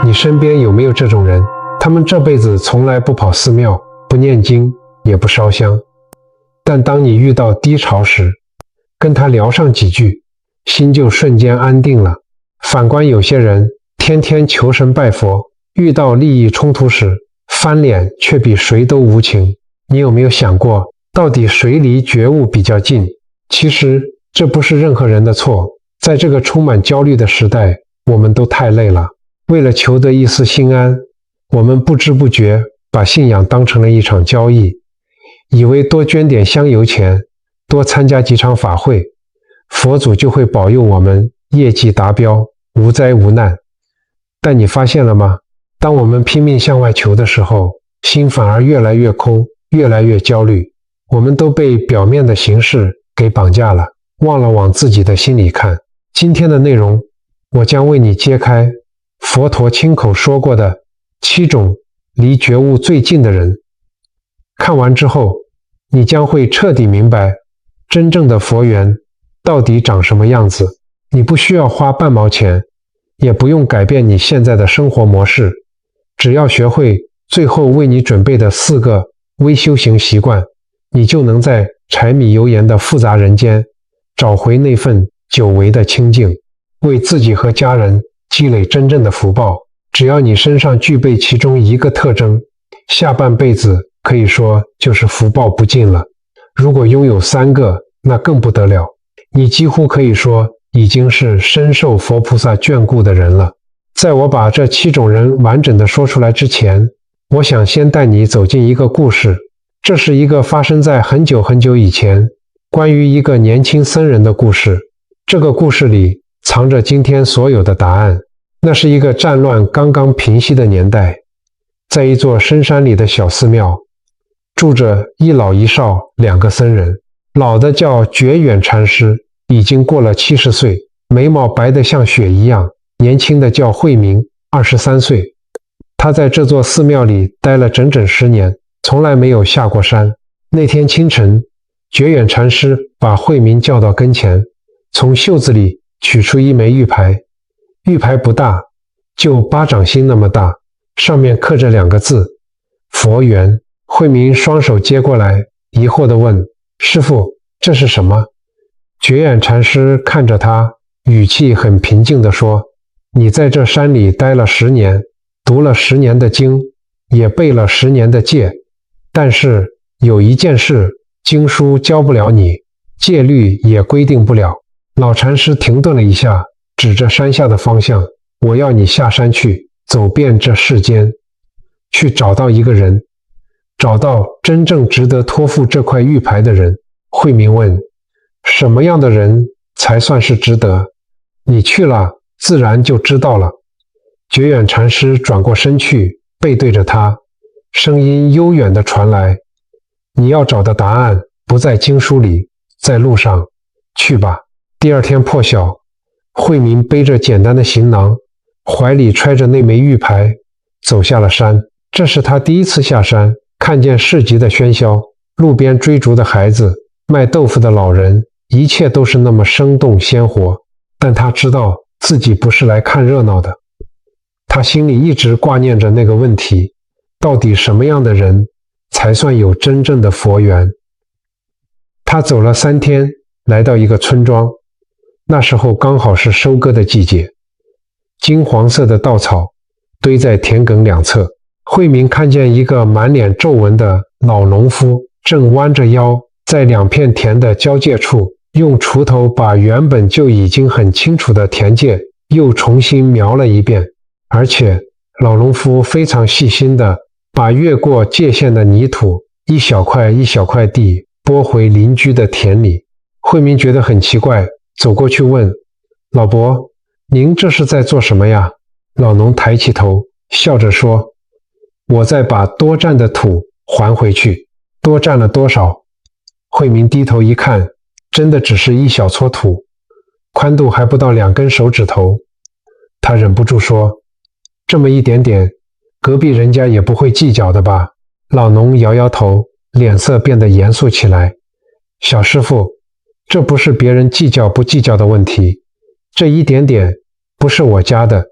你身边有没有这种人？他们这辈子从来不跑寺庙，不念经，也不烧香，但当你遇到低潮时，跟他聊上几句，心就瞬间安定了。反观有些人天天求神拜佛，遇到利益冲突时，翻脸却比谁都无情。你有没有想过，到底谁离觉悟比较近？其实这不是任何人的错，在这个充满焦虑的时代，我们都太累了。为了求得一丝心安，我们不知不觉把信仰当成了一场交易，以为多捐点香油钱，多参加几场法会，佛祖就会保佑我们业绩达标，无灾无难。但你发现了吗？当我们拼命向外求的时候，心反而越来越空，越来越焦虑。我们都被表面的形式给绑架了，忘了往自己的心里看。今天的内容，我将为你揭开佛陀亲口说过的7种离觉悟最近的人。看完之后，你将会彻底明白真正的佛缘到底长什么样子。你不需要花半毛钱，也不用改变你现在的生活模式，只要学会最后为你准备的4个微修行习惯，你就能在柴米油盐的复杂人间找回那份久违的清净，为自己和家人积累真正的福报。只要你身上具备其中1个特征，下半辈子可以说就是福报不尽了。如果拥有3个，那更不得了，你几乎可以说已经是深受佛菩萨眷顾的人了。在我把这7种人完整的说出来之前，我想先带你走进一个故事。这是一个发生在很久很久以前，关于一个年轻僧人的故事。这个故事里藏着今天所有的答案。那是一个战乱刚刚平息的年代，在一座深山里的小寺庙，住着一老一少2个僧人。老的叫觉远禅师，已经过了70岁，眉毛白得像雪一样。年轻的叫慧明，23岁。他在这座寺庙里待了整整10年，从来没有下过山。那天清晨，觉远禅师把慧明叫到跟前，从袖子里取出一枚玉牌。玉牌不大，就巴掌心那么大，上面刻着2个字佛缘。慧明双手接过来，疑惑地问：师父，这是什么？觉远禅师看着他，语气很平静地说：你在这山里待了10年，读了10年的经，也背了10年的戒，但是有一件事，经书教不了你，戒律也规定不了。老禅师停顿了一下，指着山下的方向：我要你下山去，走遍这世间，去找到一个人，找到真正值得托付这块玉牌的人。慧明问：什么样的人才算是值得？你去了，自然就知道了。觉远禅师转过身去，背对着他，声音悠远地传来：你要找的答案不在经书里，在路上，去吧。第2天破晓，慧明背着简单的行囊，怀里揣着那枚玉牌，走下了山。这是他第一次下山，看见市集的喧嚣，路边追逐的孩子，卖豆腐的老人，一切都是那么生动鲜活。但他知道自己不是来看热闹的。他心里一直挂念着那个问题：到底什么样的人才算有真正的佛缘？他走了3天，来到一个村庄。那时候刚好是收割的季节，金黄色的稻草堆在田埂两侧。慧明看见一个满脸皱纹的老农夫正弯着腰，在2片田的交界处用锄头把原本就已经很清楚的田界又重新描了一遍，而且老农夫非常细心地把越过界限的泥土一小块一小块地拨回邻居的田里。慧明觉得很奇怪，走过去问：老伯，您这是在做什么呀？老农抬起头，笑着说：我在把多占的土还回去。多占了多少？慧明低头一看，真的只是一小撮土，宽度还不到2根手指头。他忍不住说：这么一点点，隔壁人家也不会计较的吧？老农摇摇头，脸色变得严肃起来：小师傅，这不是别人计较不计较的问题，这一点点不是我家的，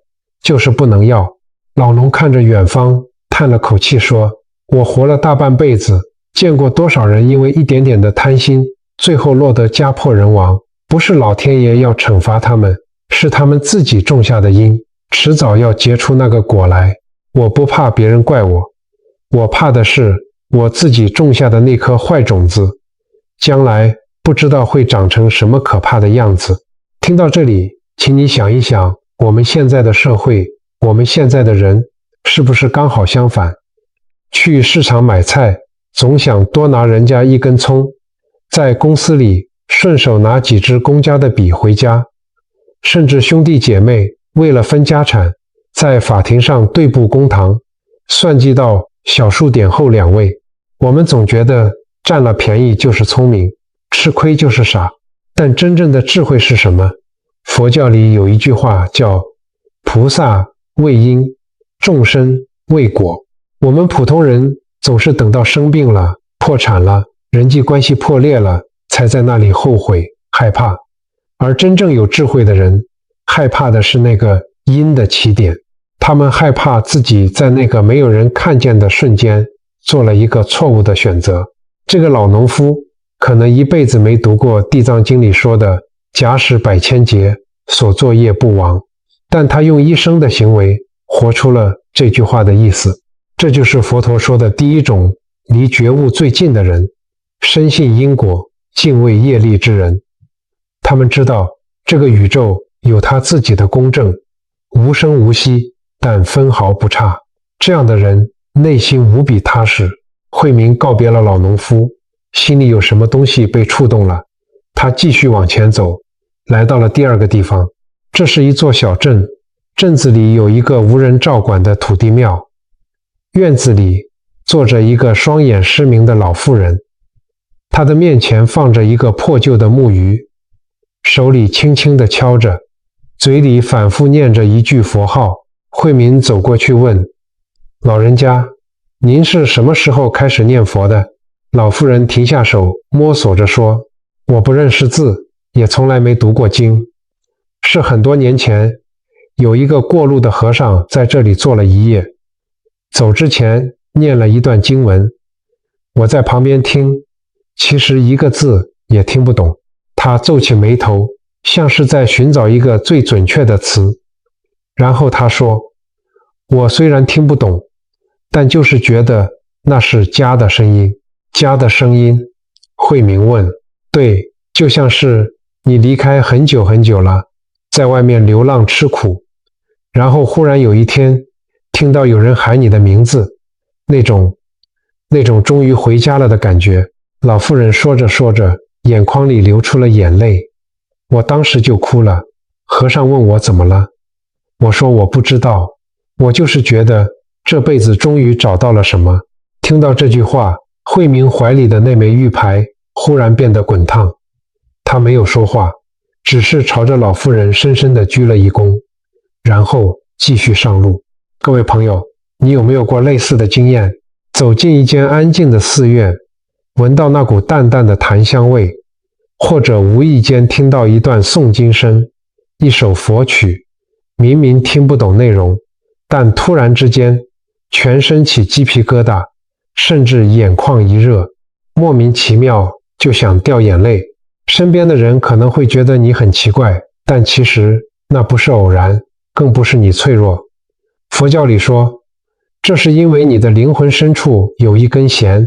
就是不能要。老农看着远方，叹了口气说：“我活了大半辈子，见过多少人因为一点点的贪心，最后落得家破人亡。不是老天爷要惩罚他们，是他们自己种下的因，迟早要结出那个果来。我不怕别人怪我，我怕的是我自己种下的那颗坏种子，将来不知道会长成什么可怕的样子。”听到这里，请你想一想，我们现在的社会，我们现在的人，是不是刚好相反？去市场买菜，总想多拿人家一根葱；在公司里，顺手拿几支公家的笔回家；甚至兄弟姐妹为了分家产，在法庭上对簿公堂，算计到小数点后2位。我们总觉得占了便宜就是聪明，吃亏就是傻。但真正的智慧是什么？佛教里有一句话叫菩萨为因，众生为果。我们普通人总是等到生病了、破产了、人际关系破裂了，才在那里后悔害怕。而真正有智慧的人，害怕的是那个因的起点。他们害怕自己在那个没有人看见的瞬间做了一个错误的选择。这个老农夫可能一辈子没读过《地藏经》里说的假使百千劫，所作业不亡，但他用一生的行为活出了这句话的意思。这就是佛陀说的第一种离觉悟最近的人，深信因果、敬畏业力之人。他们知道这个宇宙有他自己的公正，无声无息，但分毫不差。这样的人内心无比踏实。慧明告别了老农夫，心里有什么东西被触动了，他继续往前走，来到了第2个地方。这是一座小镇，镇子里有一个无人照管的土地庙，院子里坐着一个双眼失明的老妇人，她的面前放着一个破旧的木鱼，手里轻轻地敲着，嘴里反复念着一句佛号。慧明走过去问：“老人家，您是什么时候开始念佛的？”老妇人停下手，摸索着说：“我不认识字，也从来没读过经。是很多年前，有一个过路的和尚在这里坐了一夜，走之前念了一段经文，我在旁边听，其实一个字也听不懂。他皱起眉头，像是在寻找一个最准确的词。然后他说：我虽然听不懂，但就是觉得那是家的声音。家的声音。慧明问：对，就像是你离开很久很久了，在外面流浪吃苦，然后忽然有一天听到有人喊你的名字，那种终于回家了的感觉。老妇人说着说着，眼眶里流出了眼泪。我当时就哭了。和尚问我怎么了，我说我不知道，我就是觉得这辈子终于找到了什么。听到这句话，慧明怀里的那枚玉牌忽然变得滚烫。他没有说话，只是朝着老妇人深深地鞠了一躬，然后继续上路。各位朋友，你有没有过类似的经验？走进一间安静的寺院，闻到那股淡淡的檀香味，或者无意间听到一段诵经声，一首佛曲，明明听不懂内容，但突然之间全身起鸡皮疙瘩，甚至眼眶一热，莫名其妙就想掉眼泪。身边的人可能会觉得你很奇怪，但其实那不是偶然，更不是你脆弱。佛教里说，这是因为你的灵魂深处有一根弦，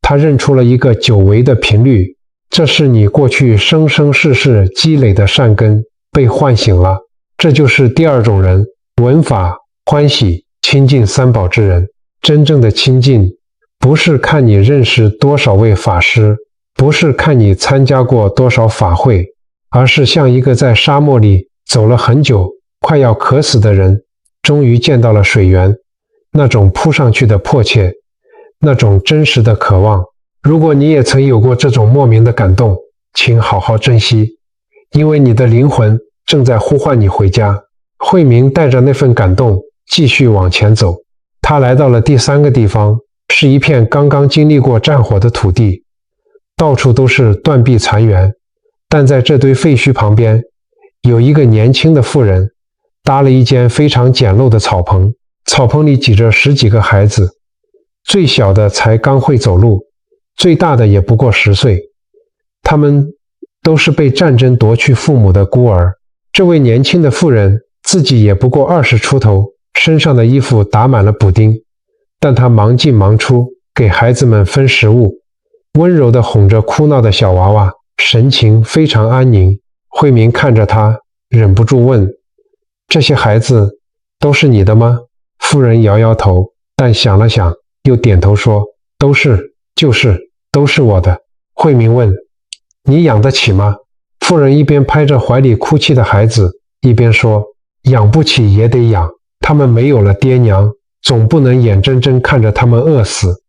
它认出了一个久违的频率，这是你过去生生世世积累的善根被唤醒了。这就是第二种人，闻法欢喜亲近三宝之人。真正的亲近，不是看你认识多少位法师，不是看你参加过多少法会，而是像一个在沙漠里走了很久，快要渴死的人，终于见到了水源，那种扑上去的迫切，那种真实的渴望。如果你也曾有过这种莫名的感动，请好好珍惜，因为你的灵魂正在呼唤你回家。慧明带着那份感动继续往前走。他来到了第三个地方，是一片刚刚经历过战火的土地，到处都是断壁残垣，但在这堆废墟旁边，有一个年轻的妇人搭了一间非常简陋的草棚，草棚里挤着10几个孩子，最小的才刚会走路，最大的也不过10岁。他们都是被战争夺去父母的孤儿。这位年轻的妇人自己也不过20出头，身上的衣服打满了补丁，但她忙进忙出，给孩子们分食物，温柔地哄着哭闹的小娃娃，神情非常安宁。慧明看着她，忍不住问：这些孩子都是你的吗？妇人摇摇头，但想了想，又点头说：都是，都是我的。慧明问：你养得起吗？妇人一边拍着怀里哭泣的孩子，一边说：养不起也得养，他们没有了爹娘，总不能眼睁睁看着他们饿死。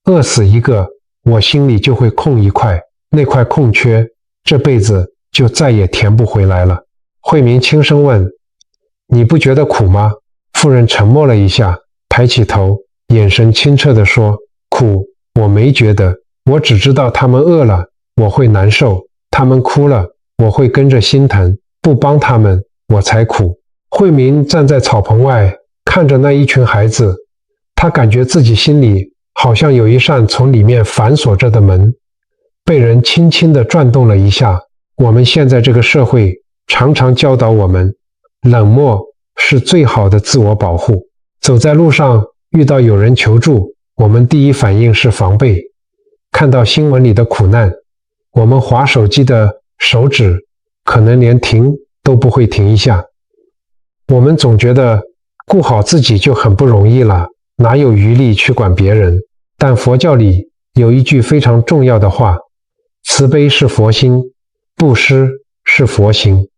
饿死一个，我心里就会空一块，那块空缺，这辈子就再也填不回来了。慧明轻声问：你不觉得苦吗？妇人沉默了一下，抬起头，眼神清澈地说：苦，我没觉得，我只知道他们饿了，我会难受，他们哭了，我会跟着心疼，不帮他们，我才苦。慧明站在草棚外，看着那一群孩子，他感觉自己心里好像有一扇从里面反锁着的门，被人轻轻地转动了一下。我们现在这个社会常常教导我们，冷漠是最好的自我保护。走在路上遇到有人求助，我们第一反应是防备。看到新闻里的苦难，我们滑手机的手指可能连停都不会停一下。我们总觉得顾好自己就很不容易了，哪有余力去管别人？但佛教里有一句非常重要的话：慈悲是佛心，布施是佛行。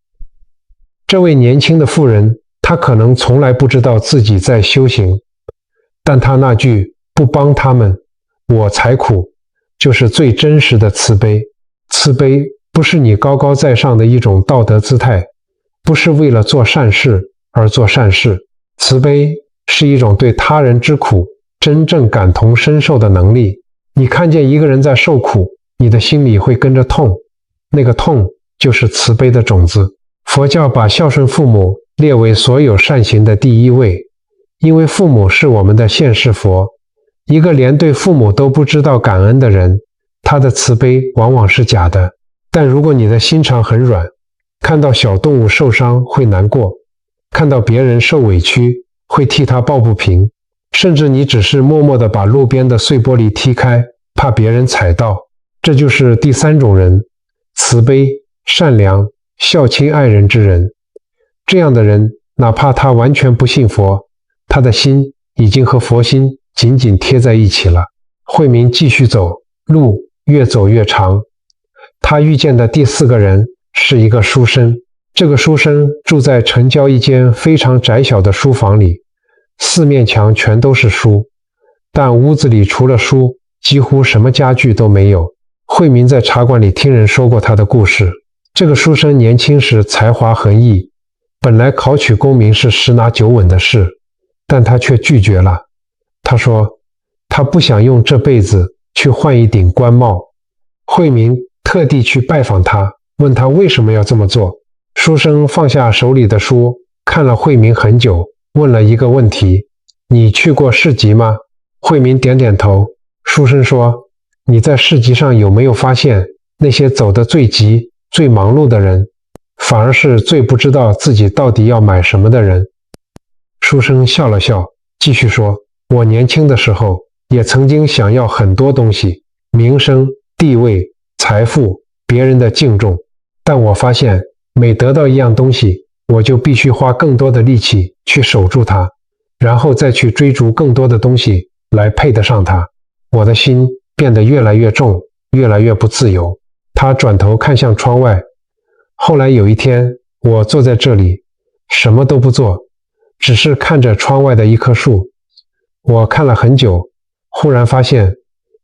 这位年轻的妇人，她可能从来不知道自己在修行，但她那句不帮他们，我才苦，就是最真实的慈悲。慈悲不是你高高在上的一种道德姿态，不是为了做善事而做善事。慈悲是一种对他人之苦真正感同身受的能力。你看见一个人在受苦，你的心里会跟着痛，那个痛就是慈悲的种子。佛教把孝顺父母列为所有善行的第一位，因为父母是我们的现世佛。一个连对父母都不知道感恩的人，他的慈悲往往是假的。但如果你的心肠很软，看到小动物受伤会难过，看到别人受委屈会替他抱不平，甚至你只是默默地把路边的碎玻璃踢开，怕别人踩到。这就是第三种人，慈悲、善良、孝亲爱人之人。这样的人，哪怕他完全不信佛，他的心已经和佛心紧紧贴在一起了。慧明继续走，路越走越长。他遇见的第4个人是一个书生。这个书生住在城郊一间非常窄小的书房里，4面墙全都是书，但屋子里除了书，几乎什么家具都没有。慧明在茶馆里听人说过他的故事。这个书生年轻时才华横溢，本来考取功名是10拿9稳的事，但他却拒绝了。他说他不想用这辈子去换一顶官帽。慧明特地去拜访他，问他为什么要这么做。书生放下手里的书，看了慧明很久，问了一个问题：你去过市集吗？慧明点点头。书生说：你在市集上有没有发现，那些走得最急最忙碌的人，反而是最不知道自己到底要买什么的人？书生笑了笑，继续说：我年轻的时候也曾经想要很多东西，名声、地位、财富、别人的敬重，但我发现每得到一样东西，我就必须花更多的力气去守住它，然后再去追逐更多的东西来配得上它。我的心变得越来越重，越来越不自由。他转头看向窗外。后来有一天，我坐在这里，什么都不做，只是看着窗外的一棵树。我看了很久，忽然发现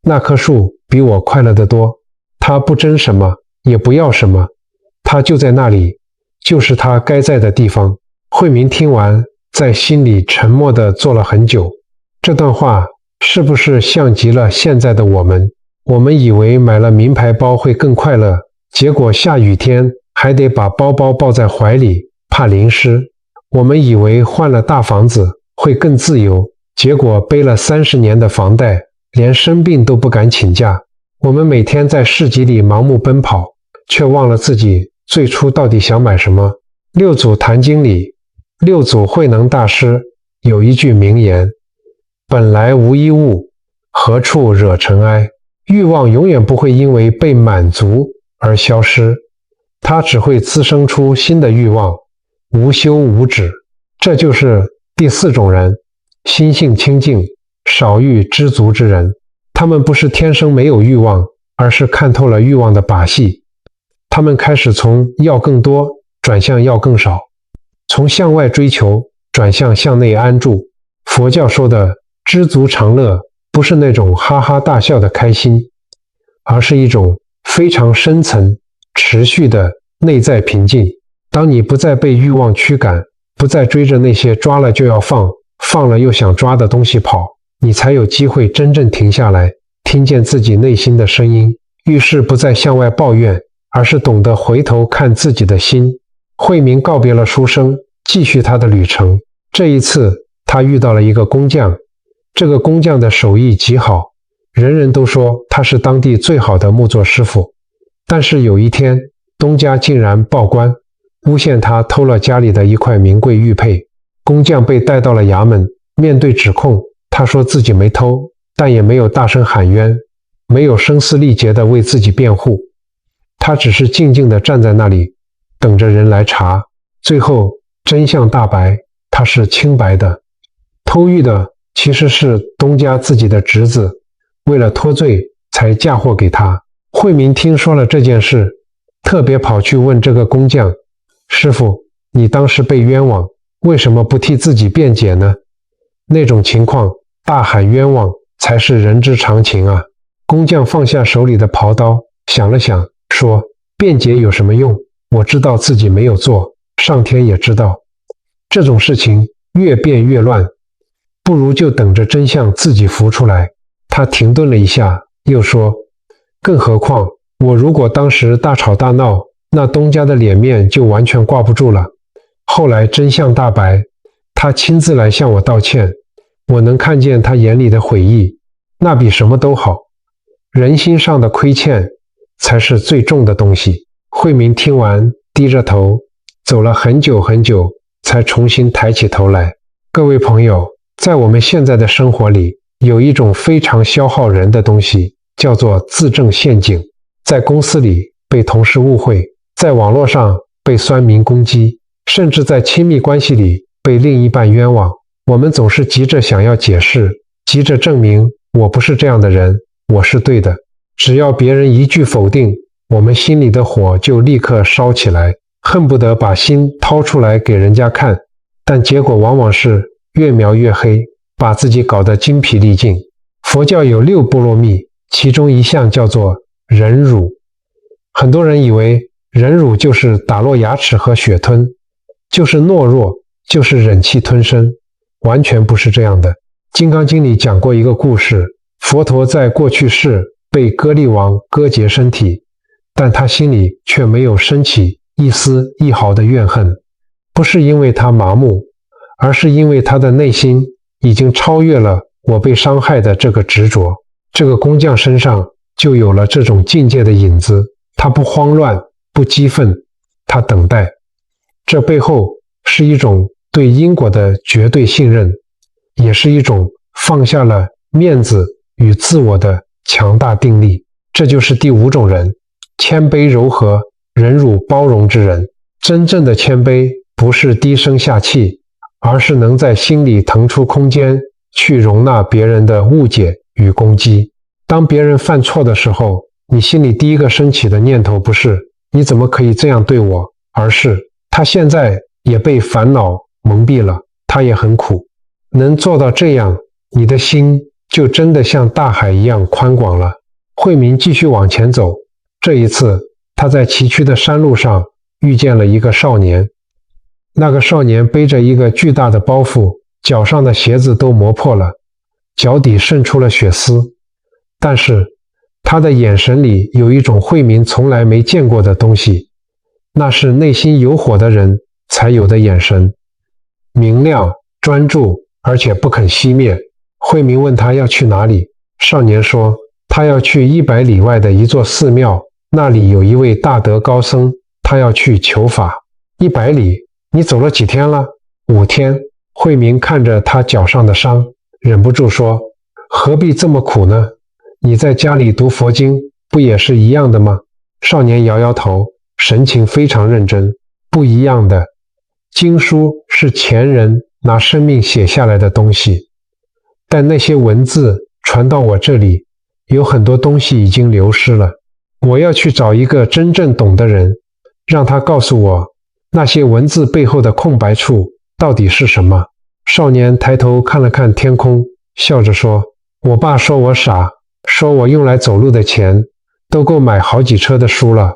那棵树比我快乐得多。它不争什么，也不要什么，它就在那里，就是它该在的地方。慧明听完，在心里沉默地坐了很久。这段话是不是像极了现在的我们？我们以为买了名牌包会更快乐，结果下雨天还得把包包抱在怀里，怕淋湿。我们以为换了大房子会更自由，结果背了30年的房贷，连生病都不敢请假。我们每天在市集里盲目奔跑，却忘了自己最初到底想买什么。六祖坛经里，六祖慧能大师有一句名言：本来无一物，何处惹尘埃。欲望永远不会因为被满足而消失，它只会滋生出新的欲望，无休无止。这就是第4种人，心性清净，少欲知足之人。他们不是天生没有欲望，而是看透了欲望的把戏。他们开始从要更多转向要更少，从向外追求转向内安住。佛教说的知足常乐，不是那种哈哈大笑的开心，而是一种非常深层、持续的内在平静。当你不再被欲望驱赶，不再追着那些抓了就要放，放了又想抓的东西跑，你才有机会真正停下来，听见自己内心的声音。遇事不再向外抱怨，而是懂得回头看自己的心。慧明告别了书生，继续他的旅程。这一次，他遇到了一个工匠。这个工匠的手艺极好，人人都说他是当地最好的木作师傅。但是有一天，东家竟然报官，诬陷他偷了家里的一块名贵玉佩。工匠被带到了衙门，面对指控，他说自己没偷，但也没有大声喊冤，没有声嘶力竭地为自己辩护。他只是静静地站在那里，等着人来查。最后真相大白，他是清白的。偷玉的其实是东家自己的侄子，为了脱罪才嫁祸给他。慧明听说了这件事，特别跑去问这个工匠：师傅，你当时被冤枉，为什么不替自己辩解呢？那种情况，大喊冤枉才是人之常情啊。工匠放下手里的刨刀，想了想，说：辩解有什么用？我知道自己没有做，上天也知道。这种事情越辩越乱，不如就等着真相自己浮出来。他停顿了一下，又说：更何况我如果当时大吵大闹，那东家的脸面就完全挂不住了。后来真相大白，他亲自来向我道歉，我能看见他眼里的悔意，那比什么都好。人心上的亏欠才是最重的东西。慧明听完，低着头走了很久很久，才重新抬起头来。各位朋友，在我们现在的生活里，有一种非常消耗人的东西，叫做自证陷阱。在公司里被同事误会，在网络上被酸民攻击，甚至在亲密关系里被另一半冤枉，我们总是急着想要解释，急着证明我不是这样的人，我是对的。只要别人一句否定，我们心里的火就立刻烧起来，恨不得把心掏出来给人家看，但结果往往是越描越黑，把自己搞得精疲力尽。佛教有6波罗蜜，其中一项叫做忍辱。很多人以为忍辱就是打落牙齿和血吞，就是懦弱，就是忍气吞声，完全不是这样的。金刚经里讲过一个故事，佛陀在过去世被歌利王割截身体，但他心里却没有升起一丝一毫的怨恨，不是因为他麻木，而是因为他的内心已经超越了我被伤害的这个执着。这个工匠身上就有了这种境界的影子，他不慌乱，不激愤，他等待。这背后是一种对因果的绝对信任，也是一种放下了面子与自我的强大定力。这就是第5种人，谦卑柔和、忍辱包容之人。真正的谦卑不是低声下气，而是能在心里腾出空间去容纳别人的误解与攻击。当别人犯错的时候，你心里第一个升起的念头不是你怎么可以这样对我，而是他现在也被烦恼蒙蔽了，他也很苦。能做到这样，你的心就真的像大海一样宽广了。慧明继续往前走，这一次他在崎岖的山路上遇见了一个少年。那个少年背着一个巨大的包袱，脚上的鞋子都磨破了，脚底渗出了血丝，但是他的眼神里有一种慧明从来没见过的东西，那是内心有火的人才有的眼神，明亮、专注而且不肯熄灭。慧明问他要去哪里，少年说他要去100里外的一座寺庙，那里有一位大德高僧，他要去求法。100里？你走了几天了？5天。慧明看着他脚上的伤，忍不住说，何必这么苦呢？你在家里读佛经，不也是一样的吗？少年摇摇头，神情非常认真。不一样的，经书是前人拿生命写下来的东西，但那些文字传到我这里，有很多东西已经流失了。我要去找一个真正懂的人，让他告诉我那些文字背后的空白处到底是什么。少年抬头看了看天空，笑着说，我爸说我傻，说我用来走路的钱都够买好几车的书了，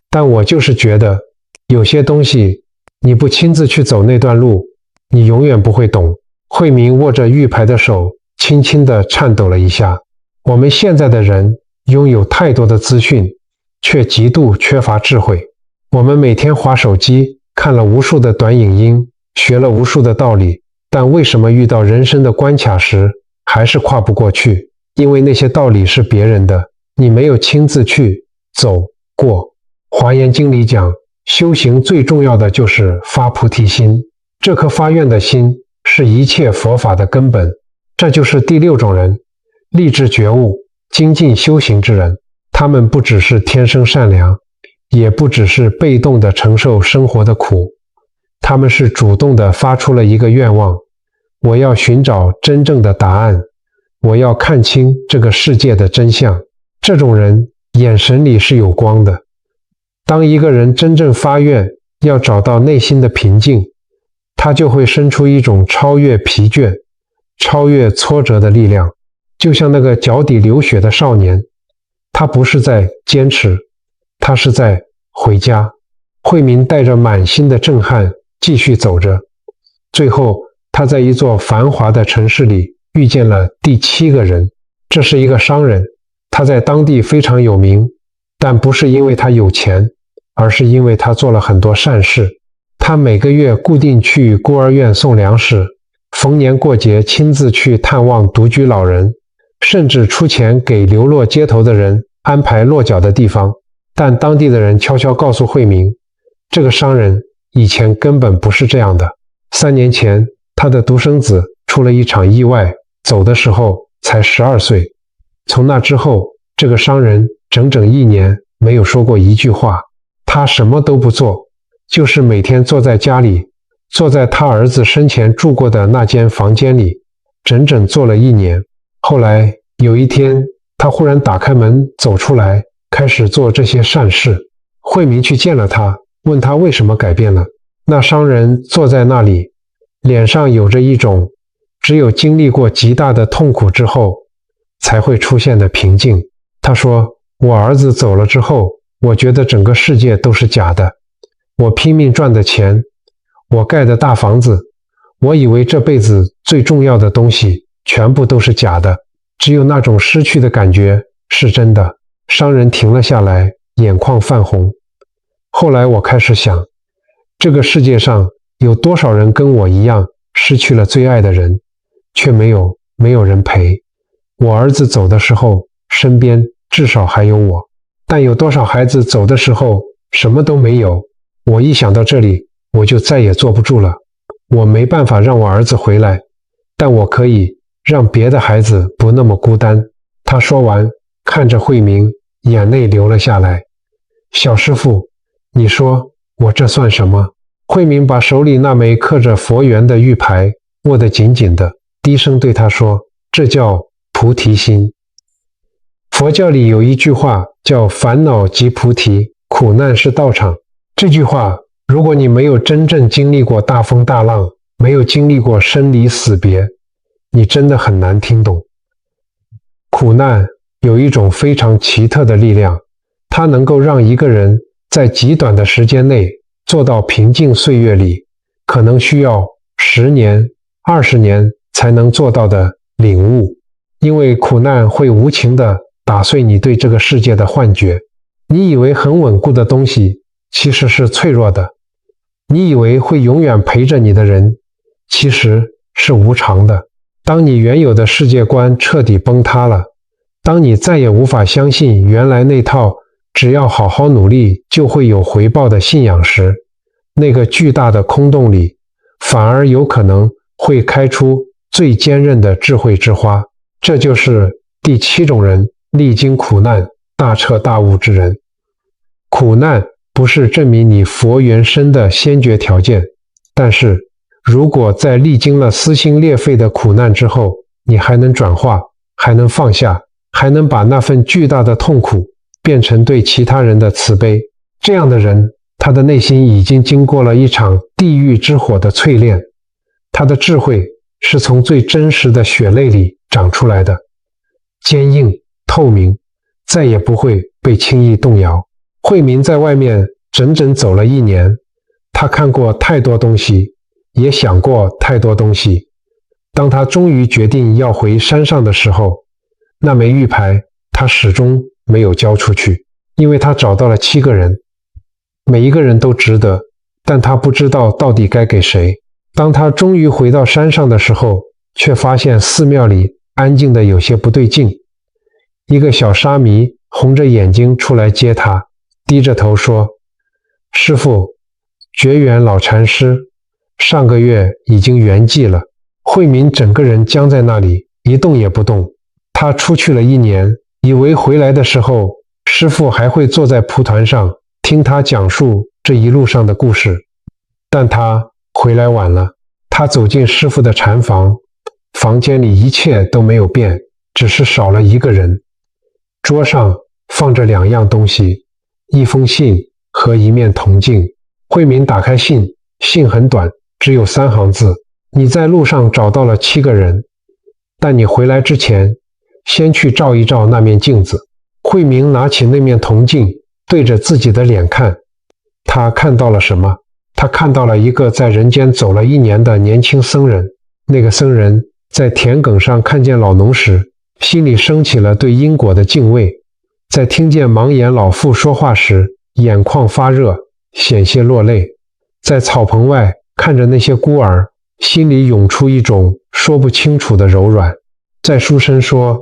但我就是觉得有些东西你不亲自去走那段路，你永远不会懂。慧明握着玉牌的手轻轻地颤抖了一下。我们现在的人拥有太多的资讯，却极度缺乏智慧。我们每天滑手机，看了无数的短影音，学了无数的道理，但为什么遇到人生的关卡时还是跨不过去？因为那些道理是别人的，你没有亲自去走过。华严经里讲，修行最重要的就是发菩提心，这颗发愿的心是一切佛法的根本。这就是第6种人，立志觉悟、精进修行之人。他们不只是天生善良，也不只是被动地承受生活的苦，他们是主动地发出了一个愿望，我要寻找真正的答案，我要看清这个世界的真相。这种人眼神里是有光的。当一个人真正发愿要找到内心的平静，他就会生出一种超越疲倦、超越挫折的力量。就像那个脚底流血的少年，他不是在坚持，他是在回家。慧明带着满心的震撼继续走着，最后他在一座繁华的城市里遇见了第7个人。这是一个商人，他在当地非常有名，但不是因为他有钱，而是因为他做了很多善事。他每个月固定去孤儿院送粮食，逢年过节亲自去探望独居老人，甚至出钱给流落街头的人安排落脚的地方。但当地的人悄悄告诉慧明，这个商人以前根本不是这样的。3年前，他的独生子出了一场意外，走的时候才12岁。从那之后，这个商人整整1年没有说过一句话，他什么都不做，就是每天坐在家里，坐在他儿子生前住过的那间房间里，整整坐了1年。后来有一天，他忽然打开门走出来，开始做这些善事。慧明去见了他，问他为什么改变了。那商人坐在那里，脸上有着一种只有经历过极大的痛苦之后才会出现的平静。他说，我儿子走了之后，我觉得整个世界都是假的。我拼命赚的钱，我盖的大房子，我以为这辈子最重要的东西全部都是假的，只有那种失去的感觉是真的。商人停了下来，眼眶泛红。后来我开始想，这个世界上有多少人跟我一样失去了最爱的人，却没有人陪。我儿子走的时候，身边至少还有我，但有多少孩子走的时候什么都没有。我一想到这里，我就再也坐不住了。我没办法让我儿子回来，但我可以让别的孩子不那么孤单。他说完，看着慧明，眼泪流了下来。小师父，你说我这算什么？慧明把手里那枚刻着佛缘的玉牌握得紧紧的，低声对他说，这叫菩提心。佛教里有一句话叫烦恼即菩提，苦难是道场。这句话，如果你没有真正经历过大风大浪，没有经历过生离死别，你真的很难听懂。苦难有一种非常奇特的力量，它能够让一个人在极短的时间内做到平静岁月里可能需要10年、20年才能做到的领悟。因为苦难会无情地打碎你对这个世界的幻觉，你以为很稳固的东西其实是脆弱的，你以为会永远陪着你的人其实是无常的。当你原有的世界观彻底崩塌了，当你再也无法相信原来那套只要好好努力就会有回报的信仰时，那个巨大的空洞里反而有可能会开出最坚韧的智慧之花。这就是第7种人，历经苦难大彻大悟之人。苦难不是证明你佛缘深的先决条件，但是如果在历经了撕心裂肺的苦难之后，你还能转化，还能放下，还能把那份巨大的痛苦变成对其他人的慈悲，这样的人，他的内心已经经过了一场地狱之火的淬炼，他的智慧是从最真实的血泪里长出来的，坚硬透明，再也不会被轻易动摇。慧明在外面整整走了1年，他看过太多东西，也想过太多东西。当他终于决定要回山上的时候，那枚玉牌他始终没有交出去，因为他找到了7个人，每一个人都值得，但他不知道到底该给谁。当他终于回到山上的时候，却发现寺庙里安静的有些不对劲。一个小沙弥红着眼睛出来接他，低着头说：“师父，觉远老禅师上个月已经圆寂了。”慧明整个人僵在那里，一动也不动。他出去了1年，以为回来的时候，师父还会坐在蒲团上听他讲述这一路上的故事，但他回来晚了。他走进师父的禅房，房间里一切都没有变，只是少了一个人。桌上放着2样东西，一封信和一面铜镜。慧明打开信，信很短，只有3行字：你在路上找到了7个人，但你回来之前，先去照一照那面镜子。慧明拿起那面铜镜，对着自己的脸看。他看到了什么？他看到了一个在人间走了1年的年轻僧人。那个僧人在田埂上看见老农时，心里升起了对因果的敬畏；在听见盲眼老妇说话时，眼眶发热，险些落泪；在草棚外看着那些孤儿，心里涌出一种说不清楚的柔软。在书生说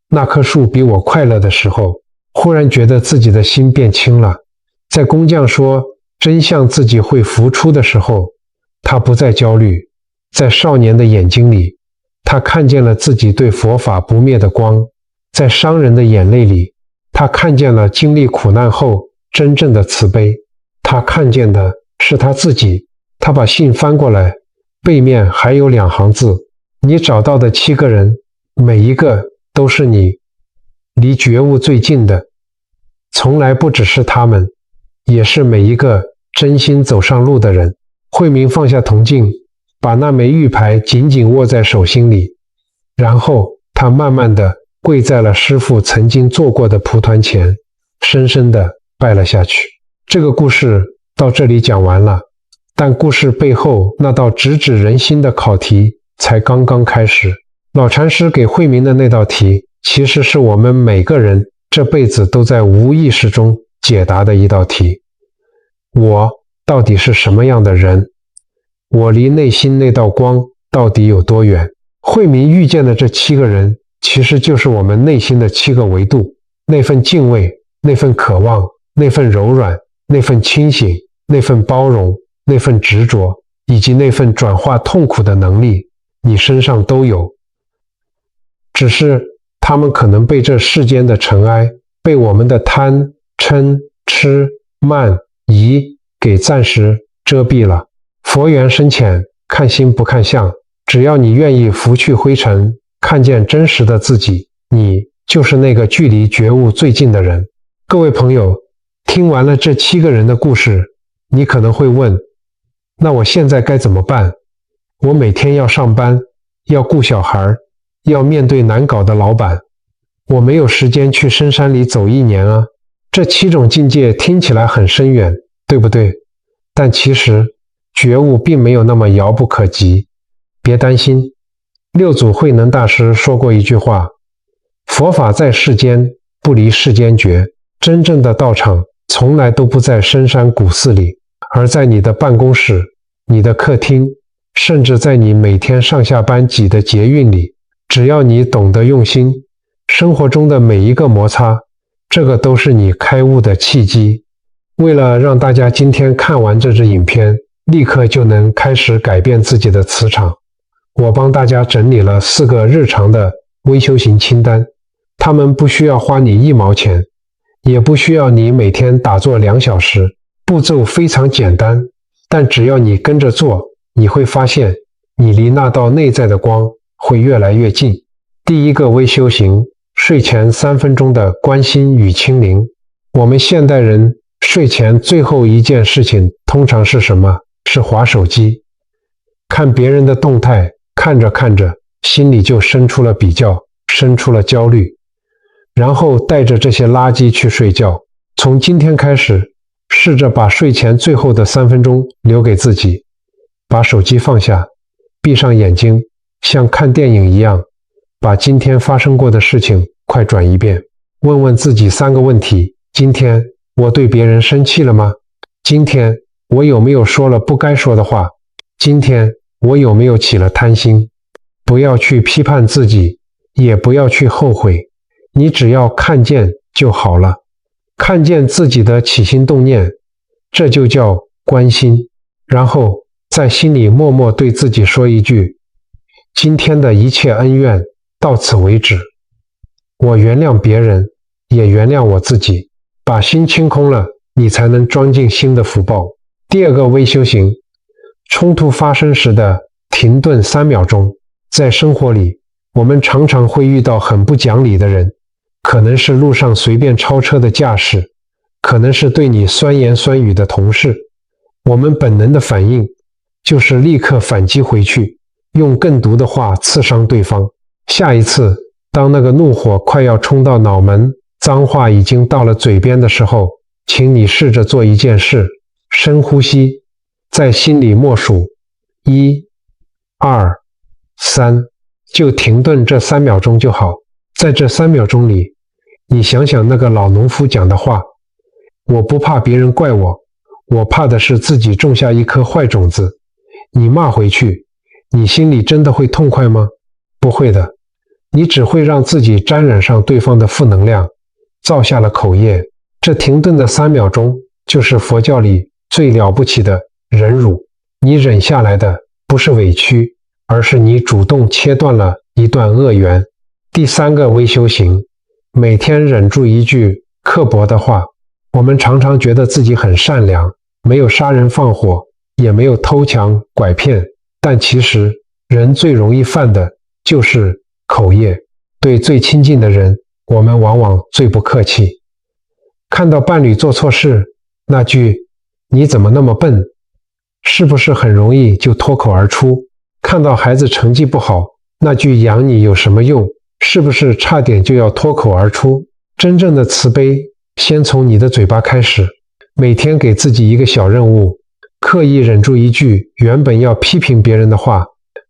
那棵树比我快乐的时候，忽然觉得自己的心变轻了。在工匠说真相自己会浮出的时候，他不再焦虑。在少年的眼睛里，他看见了自己对佛法不灭的光；在商人的眼泪里，他看见了经历苦难后真正的慈悲。他看见的是他自己。他把信翻过来，背面还有2行字：你找到的7个人，每一个都是你离觉悟最近的，从来不只是他们，也是每一个真心走上路的人。慧明放下铜镜，把那枚玉牌紧紧握在手心里，然后他慢慢地跪在了师父曾经坐过的蒲团前，深深地拜了下去。这个故事到这里讲完了，但故事背后那道直指人心的考题才刚刚开始。老禅师给慧明的那道题，其实是我们每个人这辈子都在无意识中解答的一道题。我到底是什么样的人？我离内心那道光到底有多远？慧明遇见的这7个人，其实就是我们内心的7个维度，那份敬畏，那份渴望，那份柔软，那份清醒，那份包容，那份执着，以及那份转化痛苦的能力，你身上都有。只是他们可能被这世间的尘埃，被我们的贪、嗔、痴、慢、疑给暂时遮蔽了。佛缘深浅，看心不看相，只要你愿意拂去灰尘，看见真实的自己，你就是那个距离觉悟最近的人。各位朋友，听完了这7个人的故事，你可能会问，那我现在该怎么办？我每天要上班，要顾小孩，要面对难搞的老板，我没有时间去深山里走1年啊。这7种境界听起来很深远，对不对？但其实觉悟并没有那么遥不可及。别担心，六祖慧能大师说过一句话：佛法在世间，不离世间觉。真正的道场从来都不在深山古寺里，而在你的办公室、你的客厅，甚至在你每天上下班挤的捷运里，只要你懂得用心，生活中的每一个摩擦，这个都是你开悟的契机。为了让大家今天看完这支影片，立刻就能开始改变自己的磁场，我帮大家整理了4个日常的微修行清单，他们不需要花你1毛钱，也不需要你每天打坐2小时，步骤非常简单，但只要你跟着做，你会发现你离那道内在的光会越来越近。第一个微修行，睡前3分钟的关心与清零。我们现代人睡前最后一件事情通常是什么？是滑手机，看别人的动态，看着看着，心里就生出了比较，生出了焦虑，然后带着这些垃圾去睡觉。从今天开始，试着把睡前最后的3分钟留给自己，把手机放下，闭上眼睛，像看电影一样，把今天发生过的事情快转一遍，问问自己3个问题：今天我对别人生气了吗？今天我有没有说了不该说的话？今天我有没有起了贪心？不要去批判自己，也不要去后悔，你只要看见就好了。看见自己的起心动念，这就叫关心。然后在心里默默对自己说一句：今天的一切恩怨到此为止，我原谅别人，也原谅我自己。把心清空了，你才能装进新的福报。第二个微修行，冲突发生时的停顿3秒钟。在生活里，我们常常会遇到很不讲理的人，可能是路上随便超车的驾驶，可能是对你酸言酸语的同事。我们本能的反应就是立刻反击回去，用更毒的话刺伤对方。下一次，当那个怒火快要冲到脑门，脏话已经到了嘴边的时候，请你试着做一件事，深呼吸，在心里默数1、2、3，就停顿这3秒钟就好。在这3秒钟里，你想想那个老农夫讲的话：我不怕别人怪我，我怕的是自己种下一颗坏种子。你骂回去，你心里真的会痛快吗？不会的，你只会让自己沾染上对方的负能量，造下了口业。这停顿的3秒钟，就是佛教里最了不起的忍辱。你忍下来的不是委屈，而是你主动切断了一段恶缘。第3个微修行，每天忍住一句刻薄的话。我们常常觉得自己很善良，没有杀人放火，也没有偷抢拐骗，但其实人最容易犯的就是口业。对最亲近的人，我们往往最不客气。看到伴侣做错事，那句你怎么那么笨，是不是很容易就脱口而出？看到孩子成绩不好，那句养你有什么用，是不是差点就要脱口而出？真正的慈悲先从你的嘴巴开始。每天给自己一个小任务，刻意忍住一句原本要批评别人的话，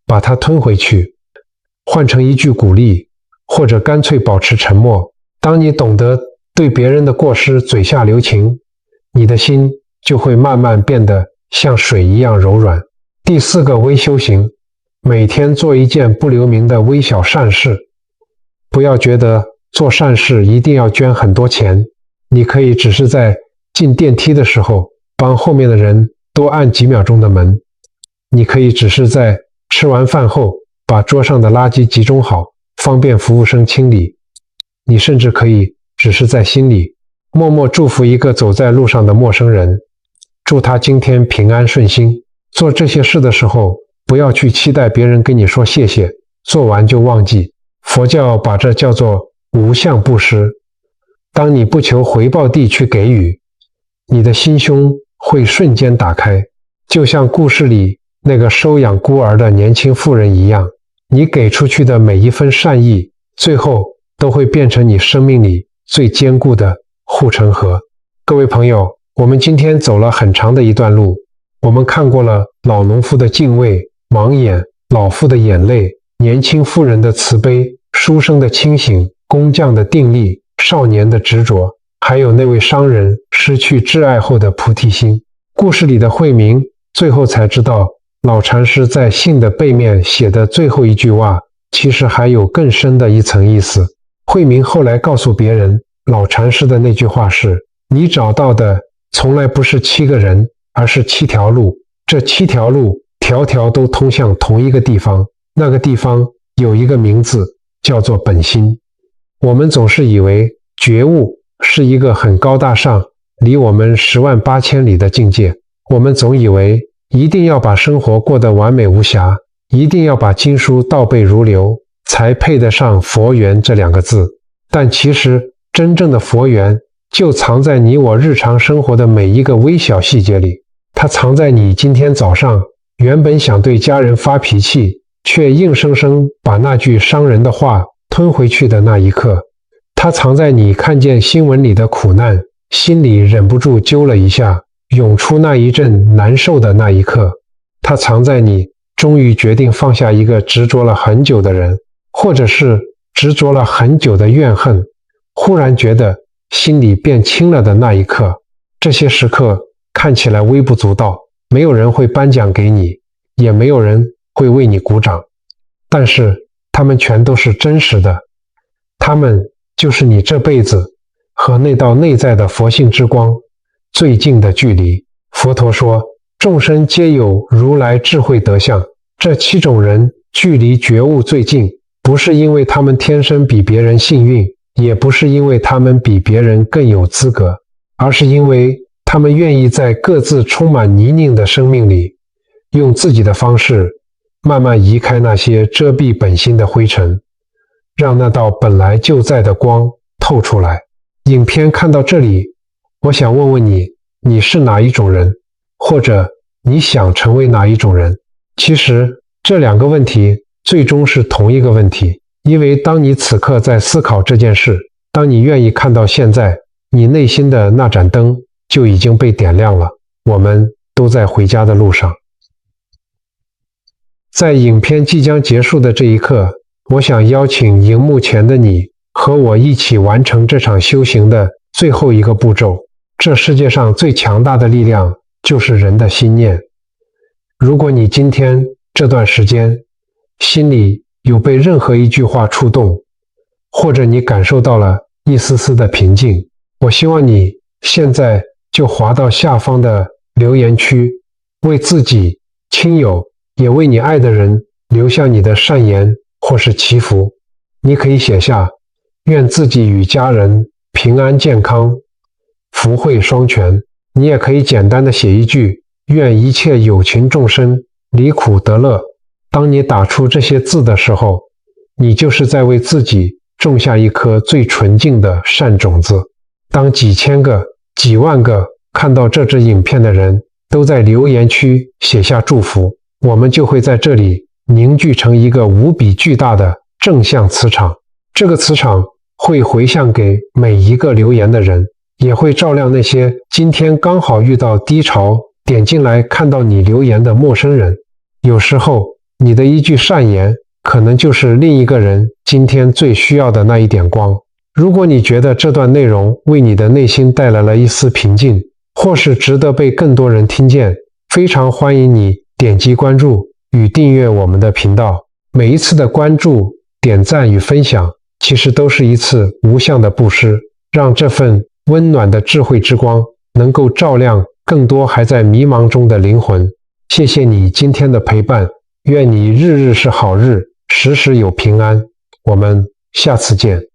把它吞回去，换成一句鼓励，或者干脆保持沉默。当你懂得对别人的过失嘴下留情，你的心就会慢慢变得像水一样柔软。第4个微修行，每天做一件不留名的微小善事。不要觉得做善事一定要捐很多钱，你可以只是在进电梯的时候帮后面的人多按几秒钟的门，你可以只是在吃完饭后把桌上的垃圾集中好，方便服务生清理。你甚至可以只是在心里默默祝福一个走在路上的陌生人，祝他今天平安顺心。做这些事的时候，不要去期待别人跟你说谢谢，做完就忘记。佛教把这叫做无相布施。当你不求回报地去给予，你的心胸会瞬间打开，就像故事里那个收养孤儿的年轻妇人一样，你给出去的每一分善意，最后都会变成你生命里最坚固的护城河。各位朋友，我们今天走了很长的一段路，我们看过了老农夫的敬畏、盲眼、老妇的眼泪、年轻妇人的慈悲、书生的清醒、工匠的定力、少年的执着，还有那位商人失去挚爱后的菩提心。故事里的慧明最后才知道，老禅师在信的背面写的最后一句话，其实还有更深的一层意思。慧明后来告诉别人，老禅师的那句话是：你找到的从来不是7个人，而是7条路，这7条路条条都通向同一个地方，那个地方有一个名字，叫做本心。我们总是以为觉悟是一个很高大上，离我们10万8千里的境界，我们总以为一定要把生活过得完美无瑕，一定要把经书倒背如流，才配得上佛缘这2个字。但其实真正的佛缘就藏在你我日常生活的每一个微小细节里，它藏在你今天早上原本想对家人发脾气，却硬生生把那句伤人的话吞回去的那一刻，它藏在你看见新闻里的苦难，心里忍不住揪了一下，涌出那一阵难受的那一刻，它藏在你终于决定放下一个执着了很久的人，或者是执着了很久的怨恨，忽然觉得心里变轻了的那一刻。这些时刻看起来微不足道，没有人会颁奖给你，也没有人会为你鼓掌，但是他们全都是真实的，他们就是你这辈子和那道内在的佛性之光最近的距离。佛陀说，众生皆有如来智慧德相，这7种人距离觉悟最近，不是因为他们天生比别人幸运，也不是因为他们比别人更有资格，而是因为他们愿意在各自充满泥泞的生命里，用自己的方式慢慢移开那些遮蔽本心的灰尘，让那道本来就在的光透出来。影片看到这里，我想问问你，你是哪一种人？或者你想成为哪一种人？其实这2个问题最终是同一个问题，因为当你此刻在思考这件事，当你愿意看到现在，你内心的那盏灯就已经被点亮了。我们都在回家的路上。在影片即将结束的这一刻，我想邀请荧幕前的你和我一起完成这场修行的最后一个步骤。这世界上最强大的力量就是人的心念。如果你今天这段时间心里有被任何一句话触动，或者你感受到了一丝丝的平静，我希望你现在就滑到下方的留言区，为自己、亲友，也为你爱的人留下你的善言或是祈福。你可以写下，愿自己与家人平安健康，福慧双全。你也可以简单的写一句，愿一切有情众生离苦得乐。当你打出这些字的时候，你就是在为自己种下一颗最纯净的善种子。当几千个、几万个看到这支影片的人都在留言区写下祝福，我们就会在这里凝聚成一个无比巨大的正向磁场。这个磁场会回向给每一个留言的人，也会照亮那些今天刚好遇到低潮点进来看到你留言的陌生人。有时候你的一句善言可能就是另一个人今天最需要的那一点光。如果你觉得这段内容为你的内心带来了一丝平静，或是值得被更多人听见，非常欢迎你点击关注与订阅我们的频道。每一次的关注、点赞与分享，其实都是一次无相的布施，让这份温暖的智慧之光能够照亮更多还在迷茫中的灵魂。谢谢你今天的陪伴，愿你日日是好日，时时有平安。我们下次见。